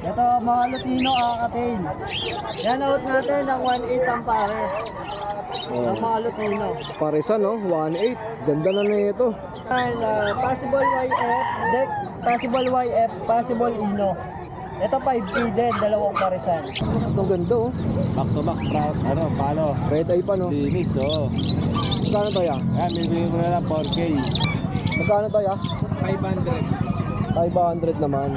Ito, mga Lutino Akatail. Yan, out natin ng 1.8 ang pares. Ng mga Lutino. Paresan, no? 1.8. Ganda na ito. And, possible YF, deck, possible YF, possible Ino. Ito 5K din, dalawang paresan. Itong ganda, oh. Back to back, palo. Red eye pa, no? Linis, oh. Magkano to, ya? Yan, bibigyan ko na lang 4K. Magkano to, ya? 500. 500 naman.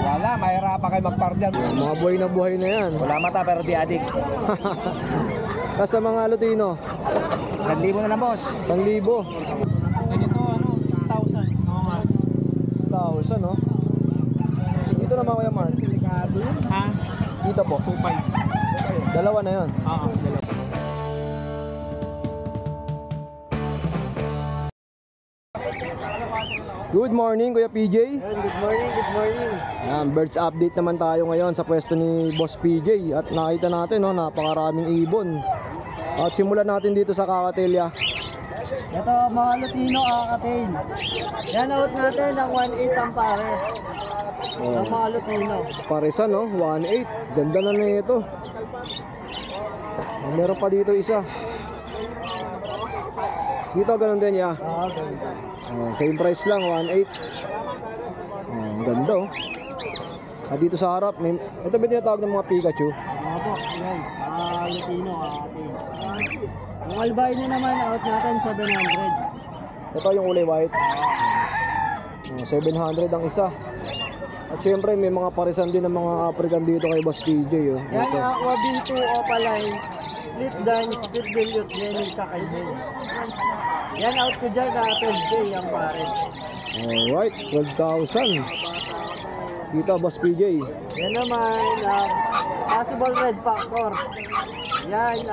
Wala, mahirapan kayo magpartner. Mga buhay na buhay na yan. Wala mata pero di adik. Kasi mga Lutino, 1,000 na lang, boss. 1,000. Ganito, 6,000. Oo nga. 6,000, no? Dito naman, Kuya Mark. Ha? Dito po. 2.5. Dalawa na yun. Oo, dalawa. Good morning, Kuya PJ. Good morning, good morning. Yan, birds update naman tayo ngayon sa pwesto ni Boss PJ. At nakita natin, no, napakaraming ibon. At simulan natin dito sa Kakatelia. Ito, mga Lutino Akatail. Yan, out natin ng 1.8 ang pares. Ng mga Lutino. Paresan, no? 1.8. Ganda na ito. Meron pa dito isa. Dito, ganun din, ya. Oo, ganda. Same price lang, 1.8. Ang ganda, oh. At dito sa harap, ito ba tinatawag ng mga Pikachu? Mga po, yan. Mga Lutino Akatail. Ang albino naman, out natin 700. Ito yung kulay white. 700 ang isa. At syempre may mga parisan din ng mga African dito kay Boss PJ, oh. Yan, Ito. Aqua B2 Opaline. Split dance, split dilute, yan yung kakainin. Yan, out ko dyan na 12K ang pares. Alright, 12,000. Dito, Boss PJ. Yan naman, possible red factor. Yan,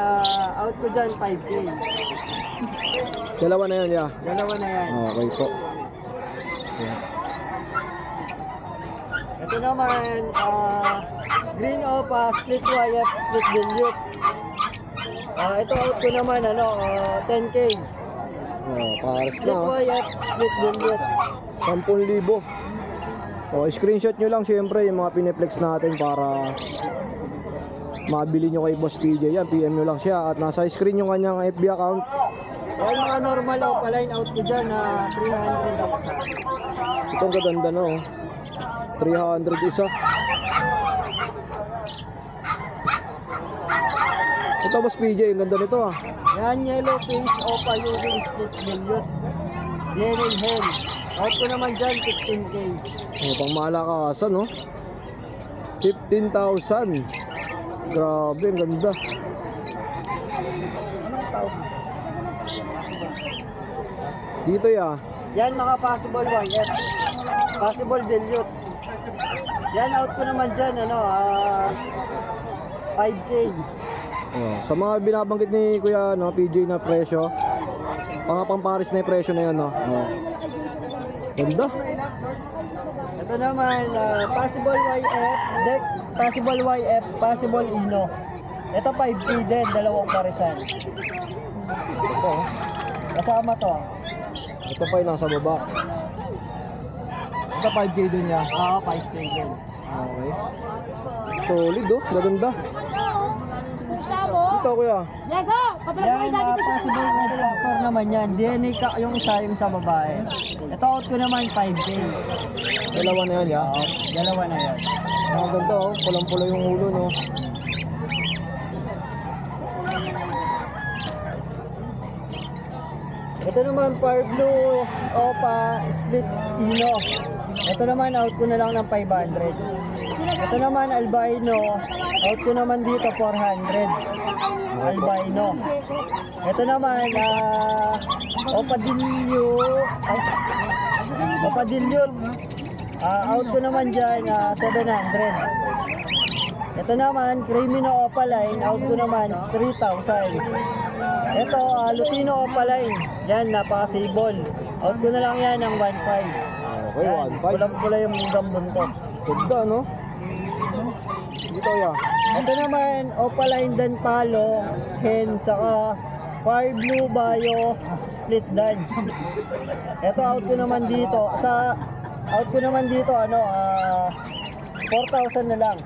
out ko dyan 5K. Dalawa na yun, ya. Dalawa na yan. Okay po. Yeah. Ito naman, green opa, split YF, split dilute. Ito out ko naman, 10K. Pares Split na, oh. YF, split dilute. 10,000. Screenshot nyo lang syempre yung mga piniplex natin para mabili nyo kay Boss PJ. Yan, PM nyo lang siya. At nasa screen yung kanyang FB account. Yan, mga normal opaline, out ko dyan na 300 ang isa. Itong gaganda, no? 300 isa. Ito, Boss PJ, ang ganda nito, ah. Yan, yellow face, opa, using split dilute. Yan in hen. Out ko naman dyan, 15K. Pang malakasan, no? 15,000. Grabe, ang ganda. Dito, ya. Yan, mga possible YF. Possible dilute. Yan, out ko naman dyan, 5K. Sa mga binabanggit ni Kuya, no, PJ na presyo, pang Paris na yung presyo na yun, no? Ganda. Ito naman, possible YF, deck, possible YF, possible Ino. Ito 5K din, dalawang parisan. Ito, oh. Kasama to. Ito pa yung nasa baba. Ito 5K din niya. Oo, 5K din. Okay. Solid, oh. Gaganda. Ito, Kuya. Diego, Yan, possible red factor naman yan. DNA ka yung isa, yung sa babae. Ito out ko naman 5K. Dalawa na yan, ya. Oo, dalawa na yan. Ang ganda, oh. Pulang-pula yung ulo, no? Ito naman, Far Blue, Opa, Split Ino. Ito naman, out ko na lang ng 500. Ito naman, Albino, out ko naman dito 400. Albino. Ito naman, Opadillo, Opadillo, out ko naman dyan, 700. Ito naman, Crimino Opaline, out ko naman 3,000. Ito, Lutino Opaline, yan, napaka-sable. Out ko na lang yan ng 1,500. Okay, 1.5. Pulang-pula yung mundang buntot. Ganda, no? Dito, ya. Ito naman, Opaline Dan Palo, hen, saka Far Blue Bayo, Split Dance. Ito, out ko naman dito, 4,000 na lang.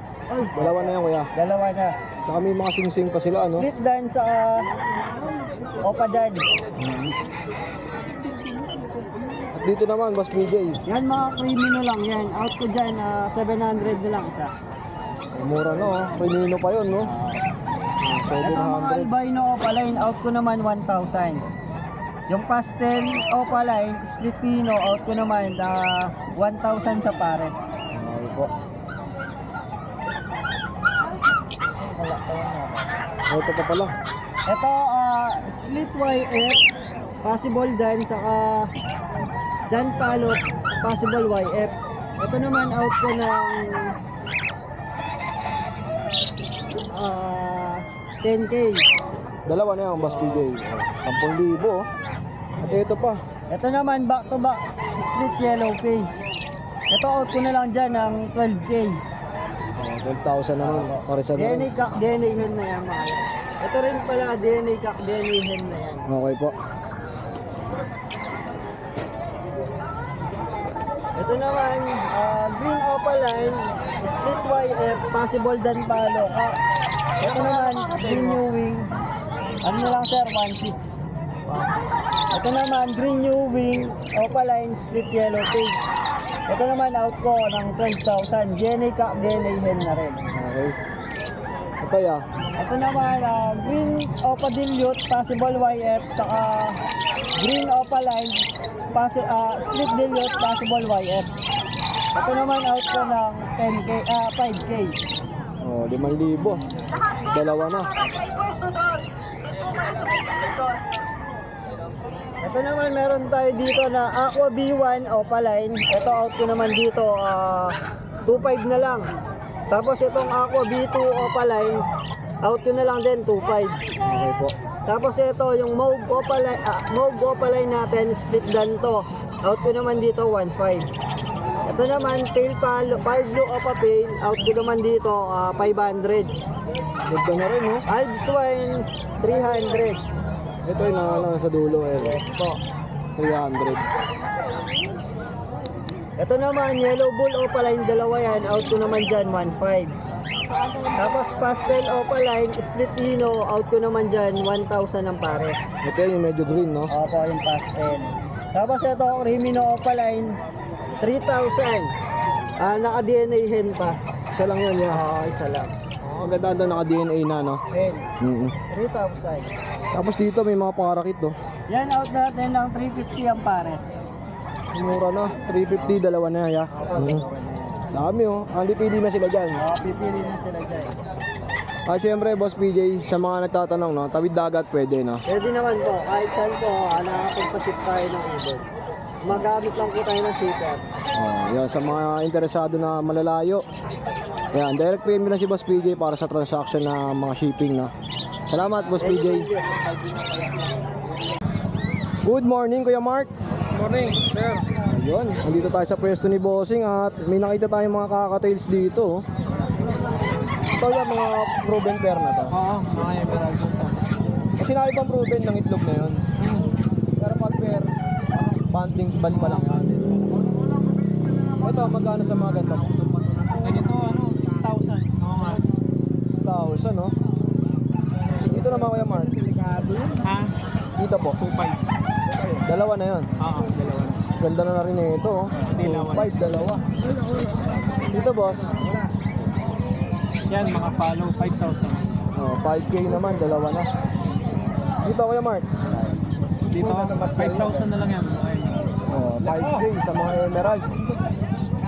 Dalawa na yan kuya. Dalawa na. Saka may mga sing-sing pa sila ano. Split dan sa Opa Dan. At dito naman Boss PJ. Yan mga crimino lang yan. Out ko dyan, 700 na lang isa. Mura no, Premino pa yun no. Ito mga 700. albino opaline, out ko naman 1,000. Yung pastel opaline, split pino, out ko naman 1,000 sa pares. Okay po. Ito pa pala. Ito, split YF, possible dan, saka dan palok, possible YF. Ito naman out ko ng 10K. Dalawa na yan Boss PJ. 10,000 oh. At ito pa. Ito naman back to back, split yellow face. Ito out ko na lang dyan ng 12K. 12,000 naman. Pare sa DNA kak, DNA hen na yan mga. Ito rin pala, DNA kak, DNA hen na yan. Okay po. Ito naman, green opaline, split YF, possible dan palo. Ito naman, green new wing. Ano na lang sir, 1.6. Ito naman, green new wing, opaline, split yellow face. Ito naman, out ko ng 12,000. DNA kak, DNA hen na rin. Okay. Ito ya. Ito naman, green opa dilute, possible YF, saka green opaline, split dilute, possible YF. Ito naman out ko ng 10K, 5K. Oh, 5,000. Dalawa na. Ito naman meron tayo dito na Aqua B1 opaline. Ito out ko naman dito 2.5 na lang. Tapos itong Aqua B2 opaline, out ko na lang din 2.5. Okay po. Tapos ito yung Mauve opaline natin, split dan to. Out ko naman dito 1.5. Ito naman tail palo, fire blue opa pail, out ko naman dito 500. Ganda na rin oh. Alps wine 300. Ito yung nasa dulo eh. Ito. 300. Ito naman yellow bull opaline, dalawa yan, out ko naman dyan 1.5. Tapos pastel opaline, split pino, out ko naman dyan 1,000 ang pares. Ito yung medyo green no. Opo, yung pastel. Tapos ito, Rimino opaline, 3,000. Naka-DNA hen pa. Isa lang yan ya. Oo, isa lang. Ang ganda doon naka-DNA na no. Hen, Mm 3,000. Tapos dito may mga parakit no. Yan, out natin ng 350 ang pares. Mura na. 350 dalawa na ya. Dami oh. Hindi pili na sila dyan. Pipili na sila dyan. At syempre Boss PJ, sa mga nagtatanong no, tawid dagat pwede no. Pwede naman po, kahit saan po, nakakapagpaship tayo ng ibon. Magamit lang po tayo ng shipper. Oh, yan sa mga interesado na malalayo. Yan, direct PM lang si Boss PJ para sa transaction na mga shipping na. Salamat Boss PJ. Good morning Kuya Mark. Morning, sir. Ayun, nandito tayo sa pwesto ni Bossing at may nakita tayong mga kakatails dito. Ito yung mga proven pair na to. Oo, mga emerald po. Kasi sinabi bang proven ng itlog na yun? Pero pag pair, banting bal pa lang yan. Ito, magkano sa mga ganito? Ganito, 6,000. Oo nga. 6,000 no? Dito naman Kuya Mark. Ha? Dito po. 2,500. Dalawa na yun. Oo, dalawa. Ganda na rin ito. Oh. Dalawa. 5, dalawa. Dito boss. Yan, mga follow, 5,000. Oh, 5K naman, dalawa na. Dito Kuya Mark. Dito, 5,000 na lang yan. Okay. Oh, 5K sa mga emerald.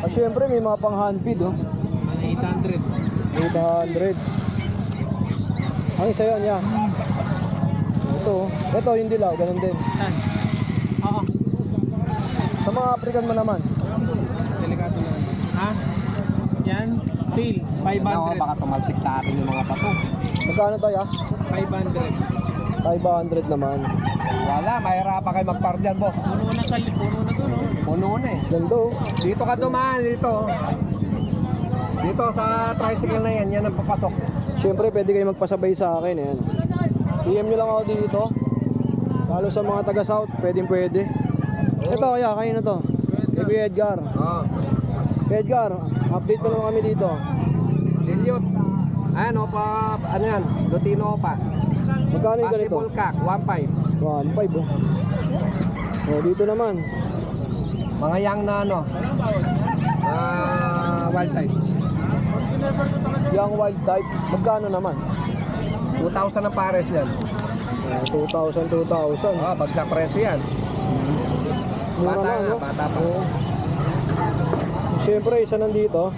At syempre may mga pang handfeed oh. 800. 800. Ang isa yun, yeah. Ito yung dilaw, ganun din. Saan? Oo. Sa mga African mo naman. Delikado na. Ha? Yan, tail, 500. baka tumalsik sa atin yung mga pato. Magkano tayo? 500. 500 naman. Wala, mahirapan kayo magpardyan, boss. Puno na to, no? Puno na eh. Ganda oh. Dito ka dumaan, dito. Dito sa tricycle na yan, yan ang papasok. Siyempre pwede kayo magpasabay sa akin eh. PM nyo lang ako dito. Lalo sa mga taga South, pwede. Ito kaya, kayo na to. Baby Edgar. Oo. Edgar, Update mo naman kami dito. Dilute. Ano pa, ano yan? Lutino pa. Magkano yung ganito? Possible cock, 1.5. 1.5 oh. Oh, dito naman. Mga yang na ano? Wild type. Yung wild type, magkano naman? 2,000 ang pares yan. 2,000. Bagsak presyo yan. Mura Bata na, na, no? bata pa. Oo. Siyempre, isa nandito.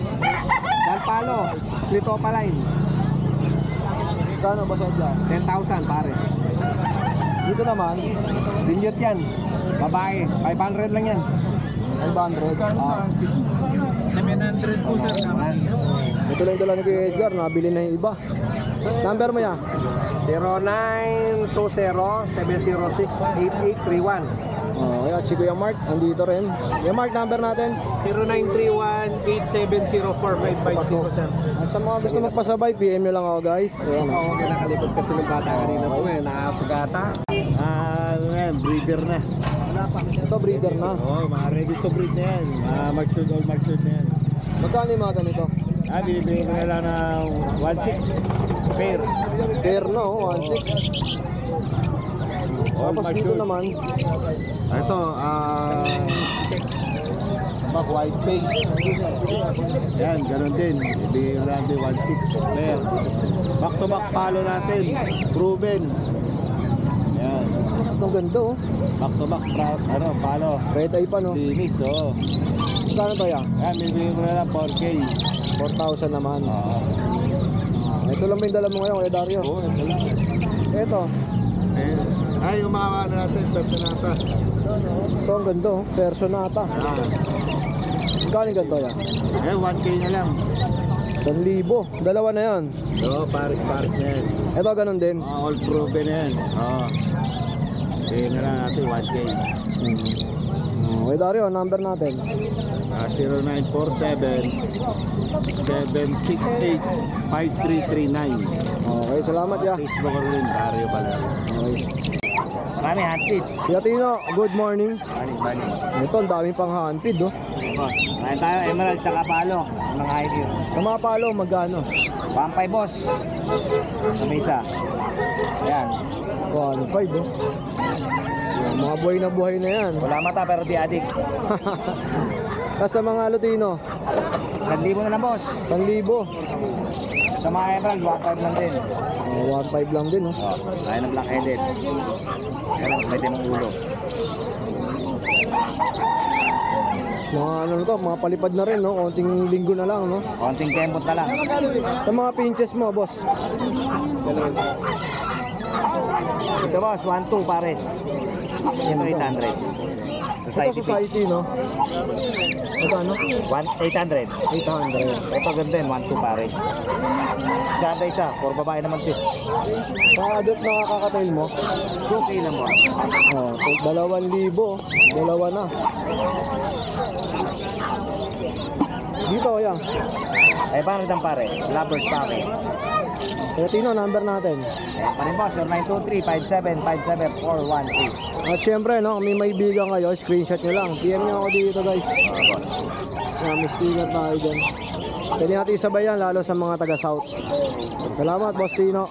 Yan palo, split opaline. Magkano ba sa dyan? 10,000 pares. Dito naman, Dilute yan. Babae, 500 lang yan. 500. 700 po sir. Ito lang yung dala ni Kuya Edgar, nabili na yung iba. Number mo yan? 0920-706-8831. Oh, at si Kuya Mark, andito rin. Kuya Mark, number natin. 0931-870-4555 sir. At sa mga gusto magpasabay, PM nyo lang ako guys. Ayan, oh. Oo, nakalikod kasi ng bata kanina po nakapagata. Ano yan, breeder na. Ito breeder na. Oo, mga ready to breed na yan. Matured, all matured na yan. Magkano yung mga ganito? Binibigay ko na lang ng 1.6 pair. Pair na, oh, 1.6. All Tapos dito matured. naman, Ito, back white face. Yan, ganun din. Ibigay ko lang din 1.6 pair. Back to back palo natin. Proven. Yan. ang ganda oh. Back to back palo. Red eye pa no. Linis, oh. Magkano to yan? Yan, bibigay ko na lang 4K. 4,000 naman. Oo. Ito lang ba yung dala mo ngayon, Kuya Dario? Oo, ito lang. Ito. Ay, yung mga ano natin, personata. Ito ang ganda oh. Personata. Magkano yung ganito yan? 1K na lang. 1,000. Dalawa na yan. Oo, Paris na yan. Ito ganun din. All proven na yan. Oo. Bigyan na lang natin 1K. Kuya Dario, number natin. 0947-768-5339. Okay, salamat ya. Facebook ko rin, Dario pala. Okay. Kami, handpid. Kuya Tino, good morning. Bani. Ito, ang daming pang handpid oh. Ngayon tayo, Emerald sa Kapalo. Mga ID. Sa mga palo, magkano? Pampay boss. Sa mesa. Ayan. 1,500 oh. Yan, mga buhay na yan. Wala mata pero di adik. Tapos sa mga Lutino, 1,000 na lang boss. 1,000. Sa mga Emerald, 1.5 lang din. 1,500 lang din oh. Tayo na black-headed. Ayan, pwede ng ulo. Mga ano to, mga palipad na rin no. Konting linggo na lang no. Konting kembot na lang. Sa mga pinches mo, boss. Ito boss, 1.2 pares. Ito 800. Ito Society pick. society no. Ito ano? 800. 800. Ito ganda din, 1.2 pares. Isa, for babae naman tip. Sa adult na kakatail mo, 2K lang mo. oh, 2,000. Dalawa na. Dito yan. Eh, paano itang pare? Lovers pare. Kaya Tino, number natin. Pa rin boss, 0923-5757-418. At syempre, no, kung may bigang kayo, screenshot nyo lang. PM nyo ako dito, guys. May sticker tayo dyan. Pwede natin isabay yan, lalo sa mga taga-south. Salamat, Boss Tino.